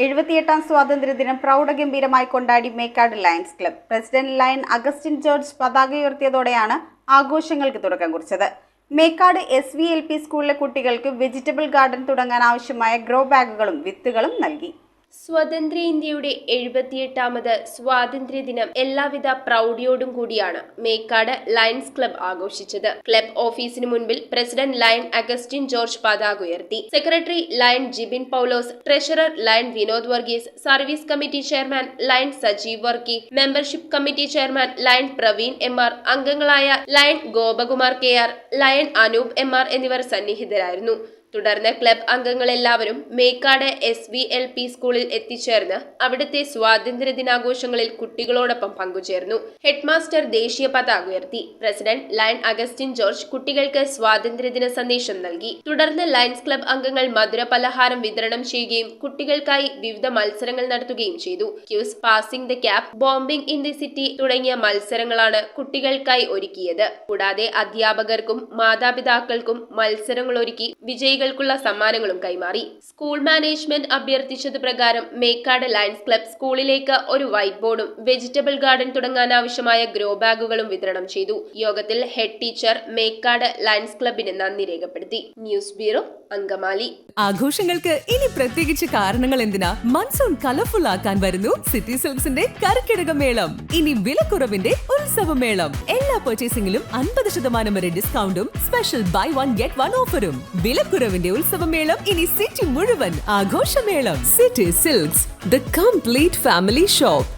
78ാം സ്വാതന്ത്ര്യദിനം പ്രൗഢഗംഭീരമായി കൊണ്ടാടി Mekkad Lions club. President lion Augustine George പതാക ഉയർത്തിയതോടെയാണ് ആഘോഷങ്ങൾക്ക് തുടക്കം കുറിച്ചത്. മേക്കാട് SVLP സ്കൂളിലെ കുട്ടികൾക്ക് വെജിറ്റബിൾ ഗാർഡൻ തുടങ്ങാൻ ആവശ്യമായ ഗ്രോ ബാഗുകളും വിത്തുകളും നൽകി. സ്വതന്ത്ര ഇന്ത്യയുടെ 78ാമത് സ്വാതന്ത്ര്യദിനം എല്ലാവിധ പ്രൗഢിയോടും കൂടിയാണ് മേക്കാട് ലയൺസ് ക്ലബ്ബ് ആഘോഷിച്ചത്. ക്ലബ്ബ് ഓഫീസിന് മുൻപിൽ പ്രസിഡന്റ് ലയൺ അഗസ്റ്റിൻ ജോർജ് പതാക ഉയർത്തി. Secretary lion Jibin Paulose, treasurer lion Vinod Varghese, service committee chairman lion Sajeev Varkey, membership committee chairman lion Praveen MR, അംഗങ്ങളായ lion Gopakumar KR, lion Anoop MR എന്നിവർ സന്നിഹിതരായിരുന്നു. തുടർന്ന് ക്ലബ്ബ് അംഗങ്ങളെല്ലാവരും മേക്കാട് SVLP സ്കൂളിൽ എത്തിച്ചേർന്ന് അവിടുത്തെ സ്വാതന്ത്ര്യ ദിനാഘോഷങ്ങളിൽ കുട്ടികളോടൊപ്പം പങ്കുചേർന്നു. ഹെഡ്മാസ്റ്റർ ദേശീയ പതാക ഉയർത്തി. പ്രസിഡന്റ് ലയൺ അഗസ്റ്റിൻ ജോർജ് കുട്ടികൾക്ക് സ്വാതന്ത്ര്യദിന സന്ദേശം നൽകി. തുടർന്ന് ലയൺസ് ക്ലബ്ബ് അംഗങ്ങൾ മധുര പലഹാരം വിതരണം ചെയ്യുകയും കുട്ടികൾക്കായി വിവിധ മത്സരങ്ങൾ നടത്തുകയും ചെയ്തു. Quiz, passing the cap, bombing in the city തുടങ്ങിയ മത്സരങ്ങളാണ് കുട്ടികൾക്കായി ഒരുക്കിയത്. കൂടാതെ അധ്യാപകർക്കും മാതാപിതാക്കൾക്കും മത്സരങ്ങൾ ഒരുക്കി വിജയികൾക്കുള്ള സമ്മാനങ്ങളും കൈമാറി. സ്കൂൾ മാനേജ്മെന്റ് അഭ്യർത്ഥിച്ചത് പ്രകാരം മേക്കാട് ലയൺസ് ക്ലബ്ബ് സ്കൂളിലേക്ക് ഒരു വൈറ്റ് ബോർഡും വെജിറ്റബിൾ ഗാർഡൻ തുടങ്ങാനാവശ്യമായ ഗ്രോ ബാഗുകളും വിതരണം ചെയ്തു. യോഗത്തിൽ ഹെഡ് ടീച്ചർ മേക്കാട് ലയൺസ് ക്ലബ്ബിന് നന്ദി രേഖപ്പെടുത്തി. News bureau, Angamaly. ആഘോഷങ്ങൾക്ക് ഇനി പ്രത്യേകിച്ച് കാരണങ്ങൾ എന്തിനാ? മൺസൂൺ കളർഫുൾ ആക്കാൻ വരുന്നു സിറ്റി സിൽക്സിന്റെ കർക്കിടകമേളം. ഇനി വിലക്കുറവിന്റെ ഉത്സവമേളം. എല്ലാ പർച്ചേസിംഗിലും 50% വരെ ഡിസ്കൗണ്ടും special buy one get one ഓഫറും. വിലക്കുറവിന്റെ ഉത്സവമേളം ഇനി സിറ്റി മുഴുവൻ ആഘോഷമേളം. City Silks, the complete family shop.